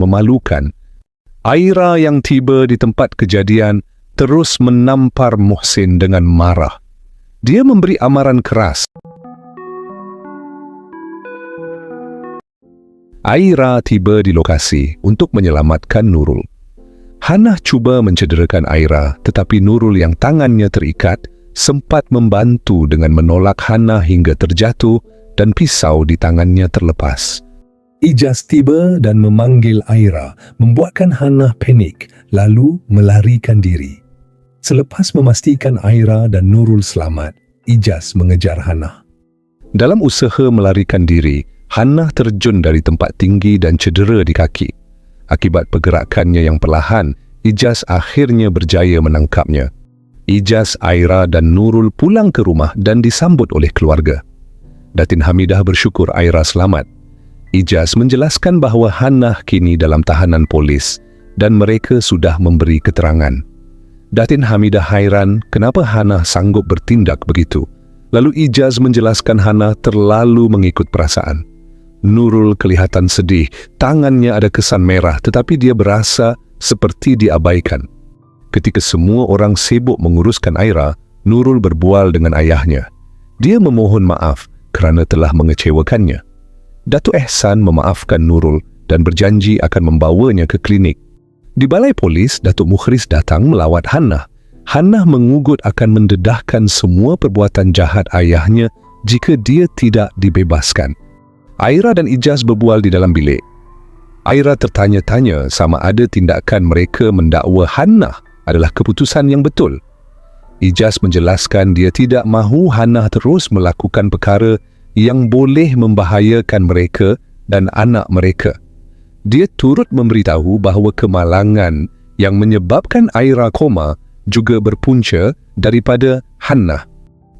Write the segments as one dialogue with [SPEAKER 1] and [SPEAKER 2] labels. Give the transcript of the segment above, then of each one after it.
[SPEAKER 1] memalukan. Aira yang tiba di tempat kejadian terus menampar Muhsin dengan marah. Dia memberi amaran keras. Aira tiba di lokasi untuk menyelamatkan Nurul. Hannah cuba mencederakan Aira, tetapi Nurul yang tangannya terikat sempat membantu dengan menolak Hannah hingga terjatuh dan pisau di tangannya terlepas. Ijaz tiba dan memanggil Aira, membuatkan Hannah panik lalu melarikan diri. Selepas memastikan Aira dan Nurul selamat, Ijaz mengejar Hannah. Dalam usaha melarikan diri, Hannah terjun dari tempat tinggi dan cedera di kaki. Akibat pergerakannya yang perlahan, Ijaz akhirnya berjaya menangkapnya. Ijaz, Aira dan Nurul pulang ke rumah dan disambut oleh keluarga. Datin Hamidah bersyukur Aira selamat. Ijaz menjelaskan bahawa Hannah kini dalam tahanan polis dan mereka sudah memberi keterangan. Datin Hamidah hairan kenapa Hannah sanggup bertindak begitu. Lalu Ijaz menjelaskan Hannah terlalu mengikut perasaan. Nurul kelihatan sedih, tangannya ada kesan merah tetapi dia berasa seperti diabaikan. Ketika semua orang sibuk menguruskan Aira, Nurul berbual dengan ayahnya. Dia memohon maaf kerana telah mengecewakannya. Datuk Ehsan memaafkan Nurul dan berjanji akan membawanya ke klinik. Di balai polis, Datuk Mukhris datang melawat Hannah. Hannah mengugut akan mendedahkan semua perbuatan jahat ayahnya jika dia tidak dibebaskan. Aira dan Ijaz berbual di dalam bilik. Aira tertanya-tanya sama ada tindakan mereka mendakwa Hannah adalah keputusan yang betul. Ijaz menjelaskan dia tidak mahu Hannah terus melakukan perkara yang boleh membahayakan mereka dan anak mereka. Dia turut memberitahu bahawa kemalangan yang menyebabkan Aira koma juga berpunca daripada Hannah.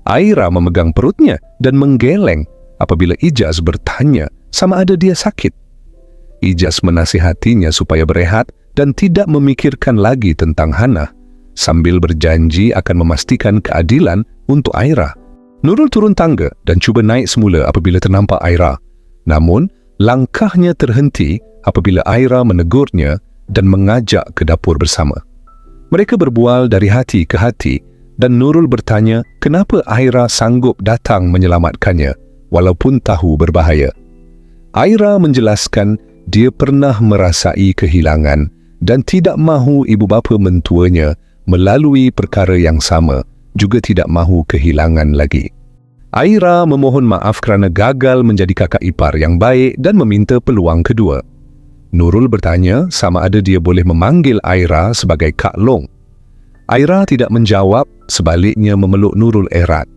[SPEAKER 1] Aira memegang perutnya dan menggeleng apabila Ijaz bertanya sama ada dia sakit. Ijaz menasihatinya supaya berehat dan tidak memikirkan lagi tentang Hannah, sambil berjanji akan memastikan keadilan untuk Aira. Nurul turun tangga dan cuba naik semula apabila ternampak Aira. Namun, langkahnya terhenti apabila Aira menegurnya dan mengajak ke dapur bersama. Mereka berbual dari hati ke hati dan Nurul bertanya kenapa Aira sanggup datang menyelamatkannya walaupun tahu berbahaya. Aira menjelaskan dia pernah merasai kehilangan dan tidak mahu ibu bapa mentuanya melalui perkara yang sama, juga tidak mahu kehilangan lagi. Aira memohon maaf kerana gagal menjadi kakak ipar yang baik dan meminta peluang kedua. Nurul bertanya sama ada dia boleh memanggil Aira sebagai Kak Long. Aira tidak menjawab, sebaliknya memeluk Nurul erat.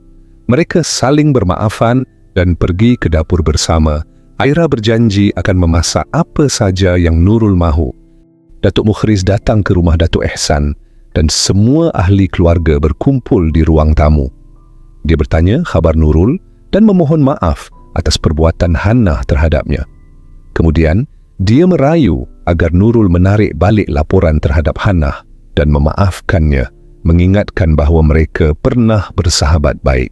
[SPEAKER 1] Mereka saling bermaafan dan pergi ke dapur bersama. Aira berjanji akan memasak apa saja yang Nurul mahu. Datuk Mukhris datang ke rumah Datuk Ehsan dan semua ahli keluarga berkumpul di ruang tamu. Dia bertanya khabar Nurul dan memohon maaf atas perbuatan Hannah terhadapnya. Kemudian, dia merayu agar Nurul menarik balik laporan terhadap Hannah dan memaafkannya, mengingatkan bahawa mereka pernah bersahabat baik.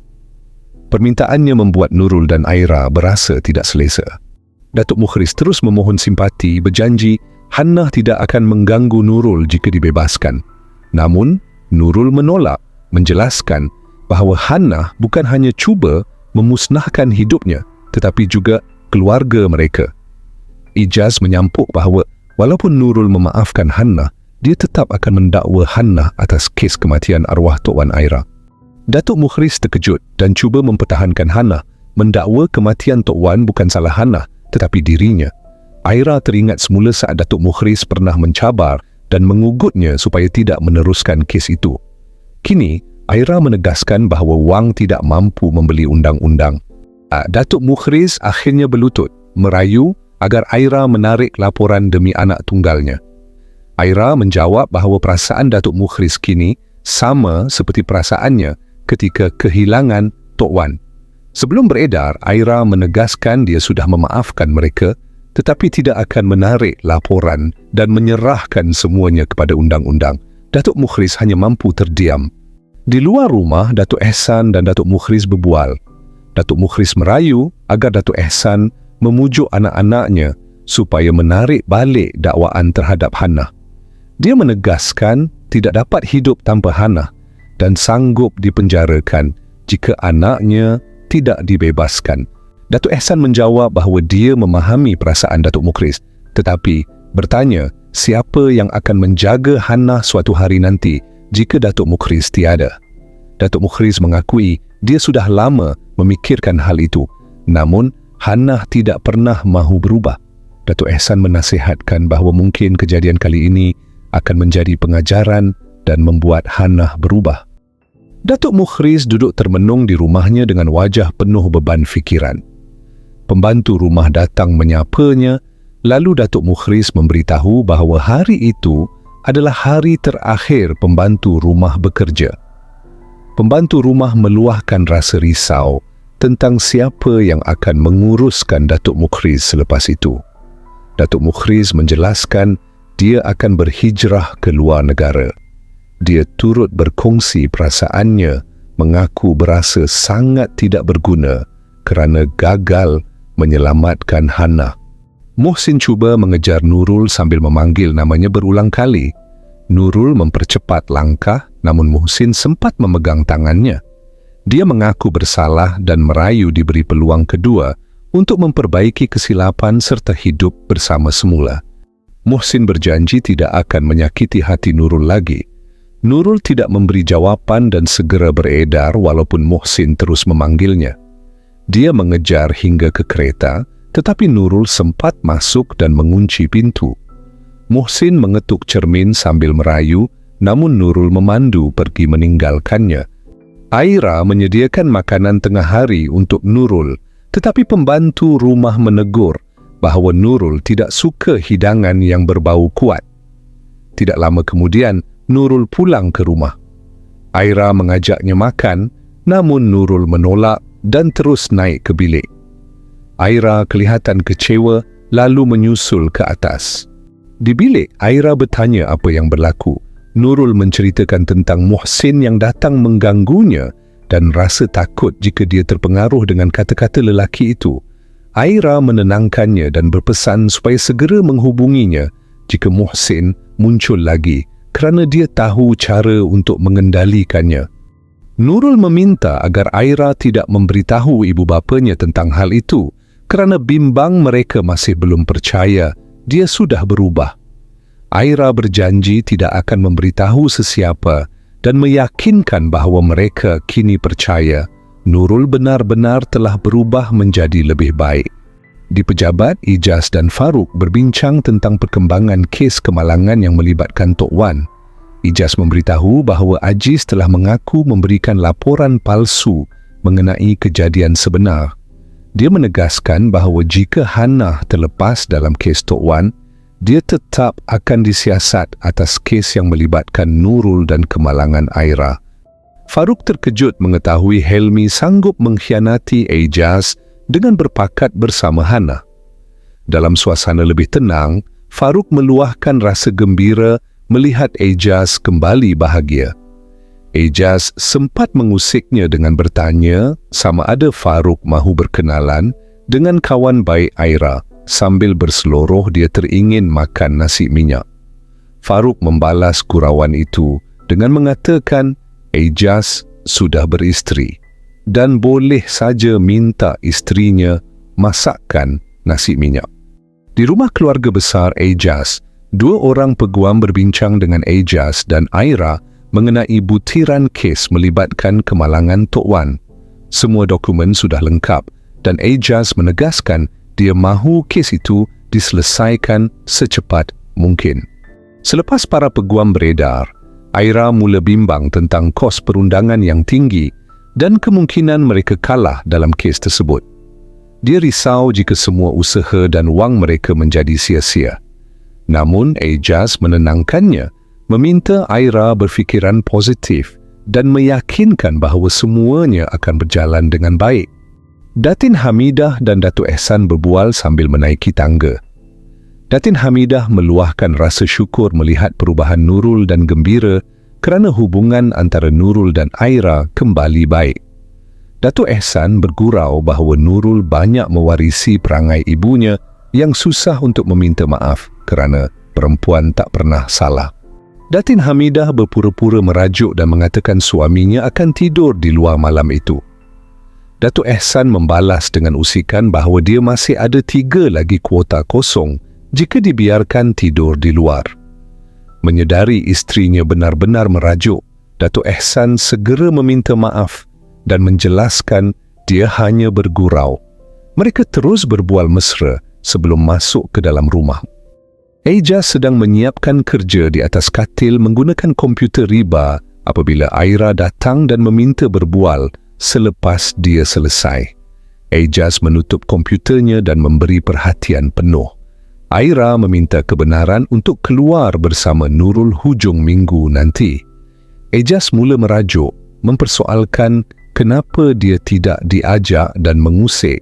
[SPEAKER 1] Permintaannya membuat Nurul dan Aira berasa tidak selesa. Datuk Mukhris terus memohon simpati, berjanji Hannah tidak akan mengganggu Nurul jika dibebaskan. Namun, Nurul menolak, menjelaskan bahawa Hannah bukan hanya cuba memusnahkan hidupnya, tetapi juga keluarga mereka. Ijaz menyampuk bahawa walaupun Nurul memaafkan Hannah, dia tetap akan mendakwa Hannah atas kes kematian arwah Tok Wan Aira. Datuk Mukhris terkejut dan cuba mempertahankan Hannah, mendakwa kematian Tok Wan bukan salah Hannah, tetapi dirinya. Aira teringat semula saat Datuk Mukhris pernah mencabar dan mengugutnya supaya tidak meneruskan kes itu. Kini, Aira menegaskan bahawa wang tidak mampu membeli undang-undang. Datuk Mukhris akhirnya berlutut, merayu agar Aira menarik laporan demi anak tunggalnya. Aira menjawab bahawa perasaan Datuk Mukhris kini sama seperti perasaannya ketika kehilangan Tok Wan. Sebelum beredar, Aira menegaskan dia sudah memaafkan mereka tetapi tidak akan menarik laporan dan menyerahkan semuanya kepada undang-undang. Datuk Mukhris hanya mampu terdiam. Di luar rumah, Datuk Ehsan dan Datuk Mukhris berbual. Datuk Mukhris merayu agar Datuk Ehsan memujuk anak-anaknya supaya menarik balik dakwaan terhadap Hannah. Dia menegaskan tidak dapat hidup tanpa Hannah dan sanggup dipenjarakan jika anaknya tidak dibebaskan. Datuk Ehsan menjawab bahawa dia memahami perasaan Datuk Mukhriz, tetapi bertanya siapa yang akan menjaga Hannah suatu hari nanti jika Datuk Mukhriz tiada. Datuk Mukhriz mengakui dia sudah lama memikirkan hal itu, namun Hannah tidak pernah mahu berubah. Datuk Ehsan menasihatkan bahawa mungkin kejadian kali ini akan menjadi pengajaran dan membuat Hannah berubah. Datuk Mukhriz duduk termenung di rumahnya dengan wajah penuh beban fikiran. Pembantu rumah datang menyapanya, lalu Datuk Mukhriz memberitahu bahawa hari itu adalah hari terakhir pembantu rumah bekerja. Pembantu rumah meluahkan rasa risau tentang siapa yang akan menguruskan Datuk Mukhriz selepas itu. Datuk Mukhriz menjelaskan dia akan berhijrah ke luar negara. Dia turut berkongsi perasaannya, mengaku berasa sangat tidak berguna kerana gagal menyelamatkan Hannah. Muhsin cuba mengejar Nurul sambil memanggil namanya berulang kali. Nurul mempercepat langkah, namun Muhsin sempat memegang tangannya. Dia mengaku bersalah dan merayu diberi peluang kedua untuk memperbaiki kesilapan serta hidup bersama semula. Muhsin berjanji tidak akan menyakiti hati Nurul lagi. Nurul tidak memberi jawapan dan segera beredar walaupun Muhsin terus memanggilnya. Dia mengejar hingga ke kereta, tetapi Nurul sempat masuk dan mengunci pintu. Muhsin mengetuk cermin sambil merayu, namun Nurul memandu pergi meninggalkannya. Aira menyediakan makanan tengah hari untuk Nurul, tetapi pembantu rumah menegur bahawa Nurul tidak suka hidangan yang berbau kuat. Tidak lama kemudian, Nurul pulang ke rumah. Aira mengajaknya makan, namun Nurul menolak dan terus naik ke bilik. Aira kelihatan kecewa lalu menyusul ke atas. Di bilik, Aira bertanya apa yang berlaku. Nurul menceritakan tentang Muhsin yang datang mengganggunya dan rasa takut jika dia terpengaruh dengan kata-kata lelaki itu. Aira menenangkannya dan berpesan supaya segera menghubunginya jika Muhsin muncul lagi kerana dia tahu cara untuk mengendalikannya. Nurul meminta agar Aira tidak memberitahu ibu bapanya tentang hal itu kerana bimbang mereka masih belum percaya dia sudah berubah. Aira berjanji tidak akan memberitahu sesiapa dan meyakinkan bahawa mereka kini percaya Nurul benar-benar telah berubah menjadi lebih baik. Di pejabat, Ijaz dan Farouk berbincang tentang perkembangan kes kemalangan yang melibatkan Tok Wan. Ijaz memberitahu bahawa Aziz telah mengaku memberikan laporan palsu mengenai kejadian sebenar. Dia menegaskan bahawa jika Hannah terlepas dalam kes Tok Wan, dia tetap akan disiasat atas kes yang melibatkan Nurul dan kemalangan Aira. Farouk terkejut mengetahui Helmi sanggup mengkhianati Ijaz dengan berpakat bersama Hannah. Dalam suasana lebih tenang, Farouk meluahkan rasa gembira melihat Ijaz kembali bahagia. Ijaz sempat mengusiknya dengan bertanya sama ada Farouk mahu berkenalan dengan kawan baik Aira. Sambil berseloroh dia teringin makan nasi minyak. Farouk membalas gurauan itu dengan mengatakan Ijaz sudah beristeri dan boleh saja minta isterinya masakkan nasi minyak. Di rumah keluarga besar Ijaz, dua orang peguam berbincang dengan Ijaz dan Aira mengenai butiran kes melibatkan kemalangan Tok Wan. Semua dokumen sudah lengkap dan Ijaz menegaskan dia mahu kes itu diselesaikan secepat mungkin. Selepas para peguam beredar, Aira mula bimbang tentang kos perundangan yang tinggi dan kemungkinan mereka kalah dalam kes tersebut. Dia risau jika semua usaha dan wang mereka menjadi sia-sia. Namun Ijaz menenangkannya, meminta Aira berfikiran positif dan meyakinkan bahawa semuanya akan berjalan dengan baik. Datin Hamidah dan Datuk Ehsan berbual sambil menaiki tangga. Datin Hamidah meluahkan rasa syukur melihat perubahan Nurul dan gembira kerana hubungan antara Nurul dan Aira kembali baik. Datuk Ehsan bergurau bahawa Nurul banyak mewarisi perangai ibunya yang susah untuk meminta maaf kerana perempuan tak pernah salah. Datin Hamidah berpura-pura merajuk dan mengatakan suaminya akan tidur di luar malam itu. Datuk Ehsan membalas dengan usikan bahawa dia masih ada 3 lagi kuota kosong jika dibiarkan tidur di luar. Menyedari isterinya benar-benar merajuk, Datuk Ehsan segera meminta maaf dan menjelaskan dia hanya bergurau. Mereka terus berbual mesra sebelum masuk ke dalam rumah. Ejaz sedang menyiapkan kerja di atas katil menggunakan komputer riba apabila Aira datang dan meminta berbual selepas dia selesai. Ejaz menutup komputernya dan memberi perhatian penuh. Aira meminta kebenaran untuk keluar bersama Nurul hujung minggu nanti. Ejaz mula merajuk, mempersoalkan kenapa dia tidak diajak dan mengusik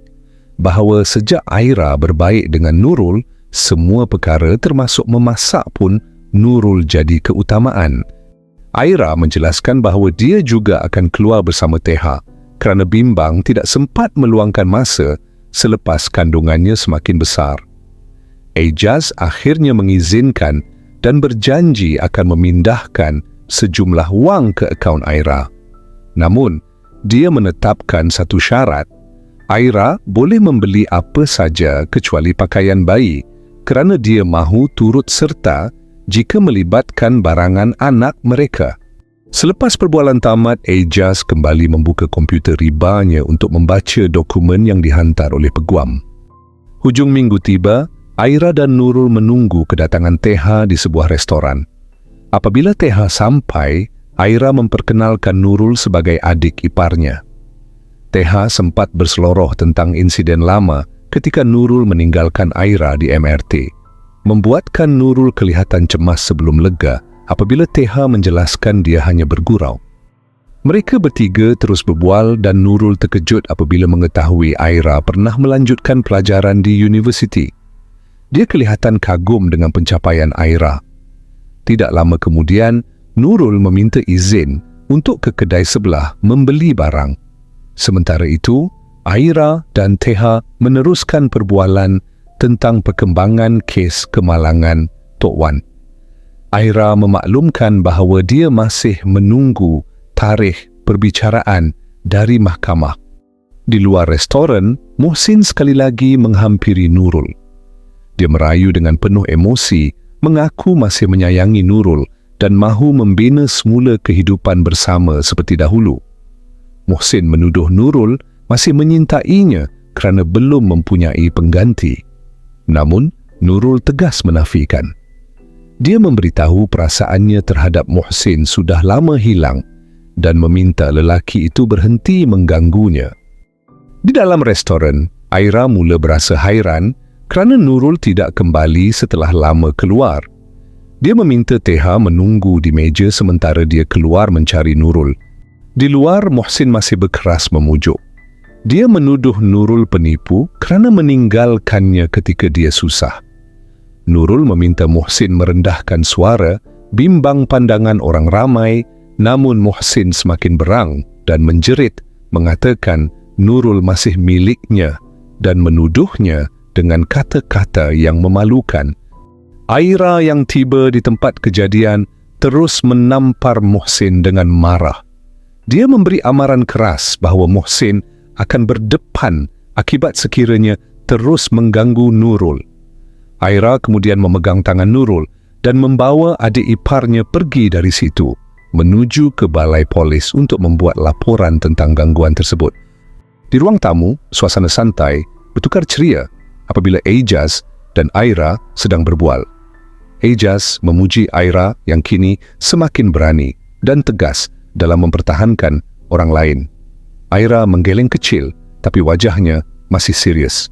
[SPEAKER 1] bahawa sejak Aira berbaik dengan Nurul, semua perkara termasuk memasak pun Nurul jadi keutamaan. Aira menjelaskan bahawa dia juga akan keluar bersama Teha kerana bimbang tidak sempat meluangkan masa selepas kandungannya semakin besar. Ejaz akhirnya mengizinkan dan berjanji akan memindahkan sejumlah wang ke akaun Aira. Namun, dia menetapkan satu syarat. Aira boleh membeli apa saja kecuali pakaian bayi kerana dia mahu turut serta jika melibatkan barangan anak mereka. Selepas perbualan tamat, Ejaz kembali membuka komputer ribanya untuk membaca dokumen yang dihantar oleh peguam. Hujung minggu tiba, Aira dan Nurul menunggu kedatangan Teha di sebuah restoran. Apabila Teha sampai, Aira memperkenalkan Nurul sebagai adik iparnya. Teha sempat berseloroh tentang insiden lama ketika Nurul meninggalkan Aira di MRT, membuatkan Nurul kelihatan cemas sebelum lega apabila Teha menjelaskan dia hanya bergurau. Mereka bertiga terus berbual dan Nurul terkejut apabila mengetahui Aira pernah melanjutkan pelajaran di universiti. Dia kelihatan kagum dengan pencapaian Aira. Tidak lama kemudian, Nurul meminta izin untuk ke kedai sebelah membeli barang. Sementara itu, Aira dan Teha meneruskan perbualan tentang perkembangan kes kemalangan Tok Wan. Aira memaklumkan bahawa dia masih menunggu tarikh perbicaraan dari mahkamah. Di luar restoran, Muhsin sekali lagi menghampiri Nurul. Dia merayu dengan penuh emosi, mengaku masih menyayangi Nurul dan mahu membina semula kehidupan bersama seperti dahulu. Muhsin menuduh Nurul masih menyintainya kerana belum mempunyai pengganti. Namun, Nurul tegas menafikan. Dia memberitahu perasaannya terhadap Muhsin sudah lama hilang dan meminta lelaki itu berhenti mengganggunya. Di dalam restoran, Aira mula berasa hairan kerana Nurul tidak kembali setelah lama keluar. Dia meminta Teha menunggu di meja sementara dia keluar mencari Nurul. Di luar, Muhsin masih berkeras memujuk. Dia menuduh Nurul penipu kerana meninggalkannya ketika dia susah. Nurul meminta Muhsin merendahkan suara, bimbang pandangan orang ramai, namun Muhsin semakin berang dan menjerit, mengatakan Nurul masih miliknya dan menuduhnya dengan kata-kata yang memalukan. Aira yang tiba di tempat kejadian terus menampar Muhsin dengan marah. Dia memberi amaran keras bahawa Muhsin akan berdepan akibat sekiranya terus mengganggu Nurul. Aira kemudian memegang tangan Nurul dan membawa adik iparnya pergi dari situ, menuju ke balai polis untuk membuat laporan tentang gangguan tersebut. Di ruang tamu, suasana santai bertukar ceria apabila Ejaz dan Aira sedang berbual. Ejaz memuji Aira yang kini semakin berani dan tegas dalam mempertahankan orang lain. Aira menggeleng kecil, tapi wajahnya masih serius.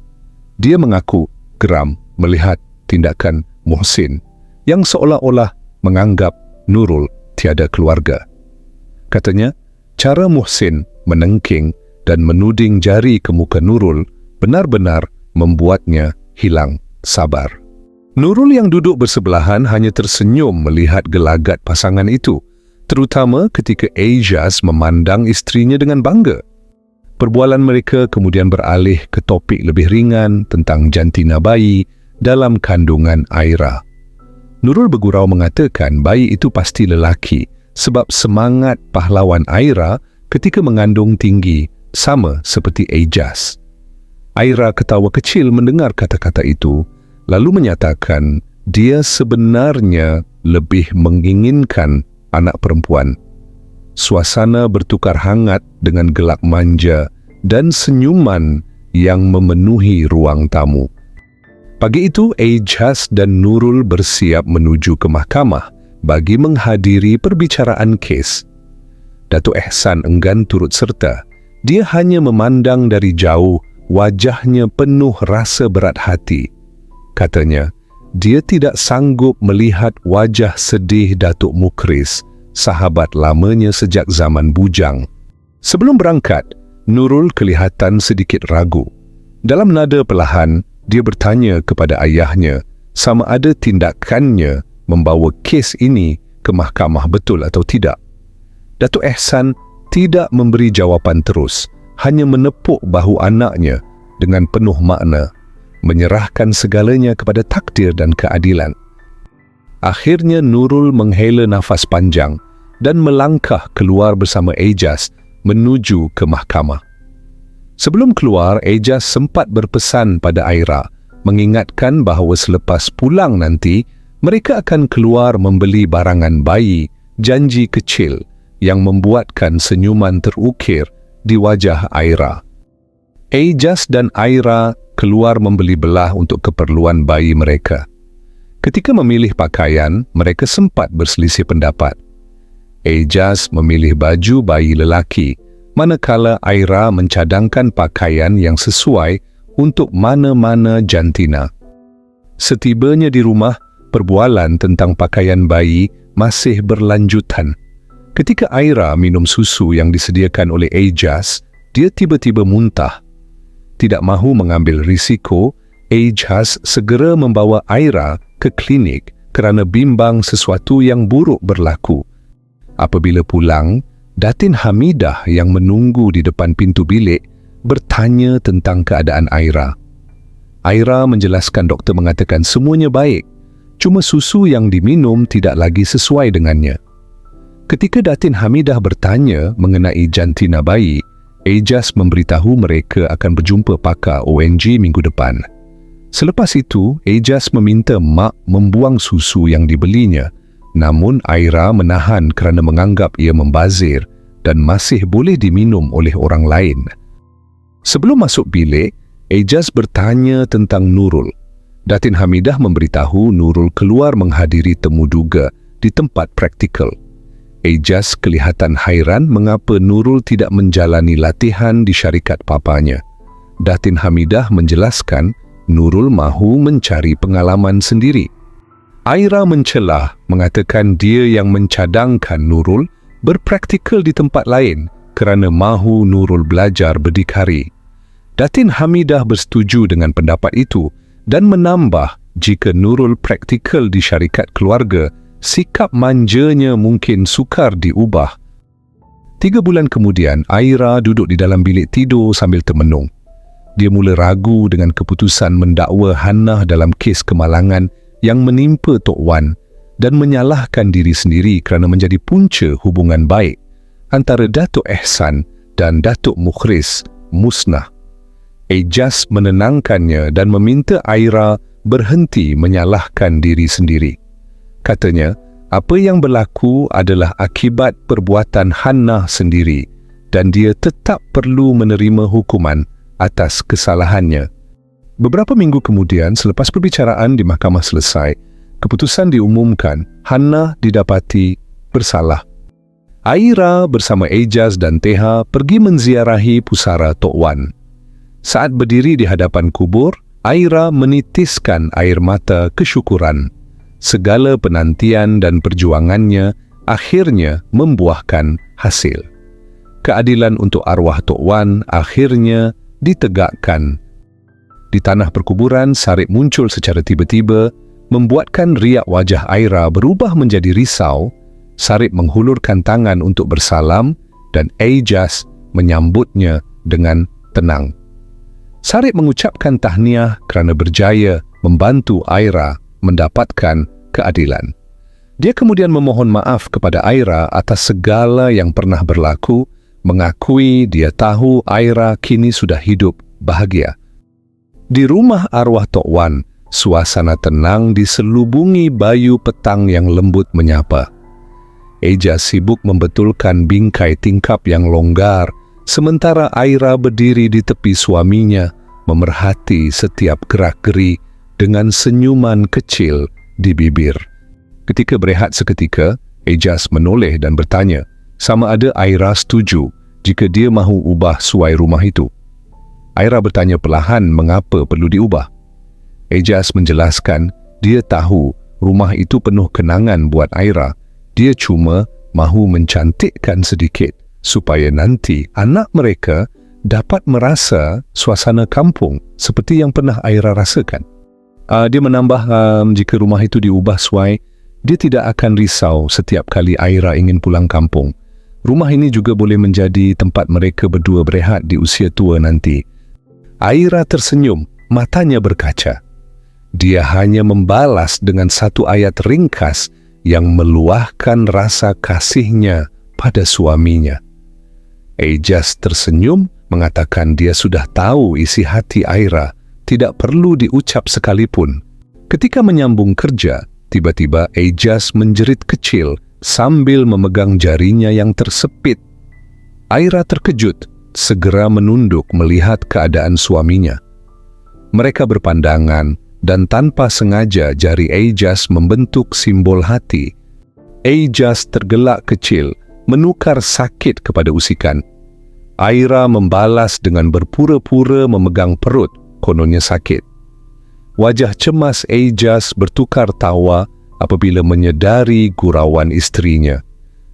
[SPEAKER 1] Dia mengaku geram melihat tindakan Muhsin yang seolah-olah menganggap Nurul tiada keluarga. Katanya, cara Muhsin menengking dan menuding jari ke muka Nurul benar-benar membuatnya hilang sabar. Nurul yang duduk bersebelahan hanya tersenyum melihat gelagat pasangan itu, terutama ketika Ejaz memandang isterinya dengan bangga. Perbualan mereka kemudian beralih ke topik lebih ringan tentang jantina bayi dalam kandungan Aira. Nurul bergurau mengatakan bayi itu pasti lelaki sebab semangat pahlawan Aira ketika mengandung tinggi sama seperti Ejaz. Aira ketawa kecil mendengar kata-kata itu, lalu menyatakan dia sebenarnya lebih menginginkan anak perempuan. Suasana bertukar hangat dengan gelak manja dan senyuman yang memenuhi ruang tamu. Pagi itu, Ejaz dan Nurul bersiap menuju ke mahkamah bagi menghadiri perbicaraan kes. Datuk Ehsan enggan turut serta. Dia hanya memandang dari jauh, wajahnya penuh rasa berat hati. Katanya, dia tidak sanggup melihat wajah sedih Datuk Mukhris, sahabat lamanya sejak zaman bujang. Sebelum berangkat, Nurul kelihatan sedikit ragu. Dalam nada perlahan, dia bertanya kepada ayahnya sama ada tindakannya membawa kes ini ke mahkamah betul atau tidak. Datuk Ehsan tidak memberi jawapan terus, hanya menepuk bahu anaknya dengan penuh makna, menyerahkan segalanya kepada takdir dan keadilan. Akhirnya Nurul menghela nafas panjang dan melangkah keluar bersama Ejaz menuju ke mahkamah. Sebelum keluar, Ejaz sempat berpesan pada Aira, mengingatkan bahawa selepas pulang nanti, mereka akan keluar membeli barangan bayi, janji kecil yang membuatkan senyuman terukir di wajah Aira. Ejaz dan Aira keluar membeli belah untuk keperluan bayi mereka. Ketika memilih pakaian, mereka sempat berselisih pendapat. Ejaz memilih baju bayi lelaki, manakala Aira mencadangkan pakaian yang sesuai untuk mana-mana jantina. Setibanya di rumah, perbualan tentang pakaian bayi masih berlanjutan. Ketika Aira minum susu yang disediakan oleh Ejaz, dia tiba-tiba muntah. Tidak mahu mengambil risiko, Ejaz segera membawa Aira ke klinik kerana bimbang sesuatu yang buruk berlaku. Apabila pulang, Datin Hamidah yang menunggu di depan pintu bilik bertanya tentang keadaan Aira. Aira menjelaskan doktor mengatakan semuanya baik, cuma susu yang diminum tidak lagi sesuai dengannya. Ketika Datin Hamidah bertanya mengenai jantina bayi, Ejaz memberitahu mereka akan berjumpa pakar ONG minggu depan. Selepas itu, Ejaz meminta mak membuang susu yang dibelinya, namun Aira menahan kerana menganggap ia membazir dan masih boleh diminum oleh orang lain. Sebelum masuk bilik, Ejaz bertanya tentang Nurul. Datin Hamidah memberitahu Nurul keluar menghadiri temu duga di tempat praktikal. Ejaz kelihatan hairan mengapa Nurul tidak menjalani latihan di syarikat papanya. Datin Hamidah menjelaskan Nurul mahu mencari pengalaman sendiri. Aira mencelah mengatakan dia yang mencadangkan Nurul berpraktikal di tempat lain kerana mahu Nurul belajar berdikari. Datin Hamidah bersetuju dengan pendapat itu dan menambah jika Nurul praktikal di syarikat keluarga, sikap manjanya mungkin sukar diubah. 3 bulan kemudian, Aira duduk di dalam bilik tidur sambil termenung. Dia mula ragu dengan keputusan mendakwa Hannah dalam kes kemalangan yang menimpa Tok Wan dan menyalahkan diri sendiri kerana menjadi punca hubungan baik antara Datuk Ehsan dan Datuk Mukhris musnah. Ejaz menenangkannya dan meminta Aira berhenti menyalahkan diri sendiri. Katanya, apa yang berlaku adalah akibat perbuatan Hannah sendiri dan dia tetap perlu menerima hukuman atas kesalahannya. Beberapa minggu kemudian, selepas perbicaraan di mahkamah selesai, keputusan diumumkan Hannah didapati bersalah. Aira bersama Ejaz dan Teha pergi menziarahi pusara Tok Wan. Saat berdiri di hadapan kubur, Aira menitiskan air mata kesyukuran. Segala penantian dan perjuangannya akhirnya membuahkan hasil. Keadilan untuk arwah Tok Wan akhirnya ditegakkan. Di tanah perkuburan, Sarip muncul secara tiba-tiba, membuatkan riak wajah Aira berubah menjadi risau. Sarip menghulurkan tangan untuk bersalam dan Ejaz menyambutnya dengan tenang. Sarip mengucapkan tahniah kerana berjaya membantu Aira mendapatkan keadilan. Dia kemudian memohon maaf kepada Aira atas segala yang pernah berlaku, mengakui dia tahu Aira kini sudah hidup bahagia. Di rumah arwah Tok Wan, suasana tenang diselubungi bayu petang yang lembut menyapa. Eja sibuk membetulkan bingkai tingkap yang longgar, sementara Aira berdiri di tepi suaminya, memerhati setiap gerak-geri dengan senyuman kecil di bibir. Ketika berehat seketika, Ejas menoleh dan bertanya, sama ada Aira setuju jika dia mahu ubah suai rumah itu. Aira bertanya perlahan mengapa perlu diubah. Ejas menjelaskan dia tahu rumah itu penuh kenangan buat Aira. Dia cuma mahu mencantikkan sedikit supaya nanti anak mereka dapat merasa suasana kampung seperti yang pernah Aira rasakan. Dia menambah jika rumah itu diubah suai, dia tidak akan risau setiap kali Aira ingin pulang kampung. Rumah ini juga boleh menjadi tempat mereka berdua berehat di usia tua nanti. Aira tersenyum, matanya berkaca. Dia hanya membalas dengan satu ayat ringkas yang meluahkan rasa kasihnya pada suaminya. Ejas tersenyum mengatakan dia sudah tahu isi hati Aira, tidak perlu diucap sekalipun. Ketika menyambung kerja, tiba-tiba Ejas menjerit kecil sambil memegang jarinya yang tersepit. Aira terkejut, segera menunduk melihat keadaan suaminya. Mereka berpandangan, dan tanpa sengaja jari Ejas membentuk simbol hati. Ejas tergelak kecil, menukar sakit kepada usikan. Aira membalas dengan berpura-pura memegang perut, kononnya sakit. Wajah cemas Ejas bertukar tawa apabila menyedari gurauan isterinya,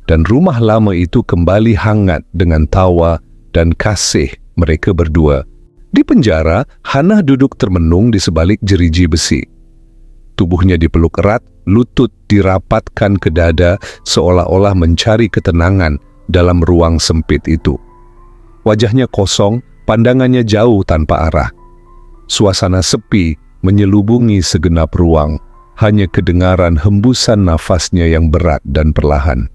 [SPEAKER 1] dan rumah lama itu kembali hangat dengan tawa dan kasih mereka berdua. Di penjara, Hannah duduk termenung di sebalik jeriji besi. Tubuhnya dipeluk erat, lutut dirapatkan ke dada seolah-olah mencari ketenangan dalam ruang sempit itu. Wajahnya kosong, pandangannya jauh tanpa arah. Suasana sepi menyelubungi segenap ruang, hanya kedengaran hembusan nafasnya yang berat dan perlahan.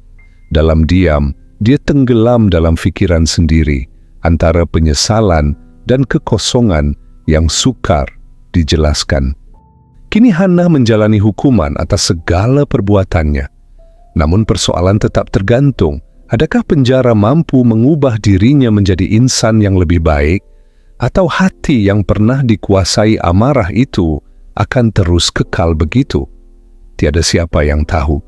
[SPEAKER 1] Dalam diam, dia tenggelam dalam fikiran sendiri, antara penyesalan dan kekosongan yang sukar dijelaskan. Kini Hannah menjalani hukuman atas segala perbuatannya. Namun persoalan tetap tergantung, adakah penjara mampu mengubah dirinya menjadi insan yang lebih baik, atau hati yang pernah dikuasai amarah itu akan terus kekal begitu? Tiada siapa yang tahu.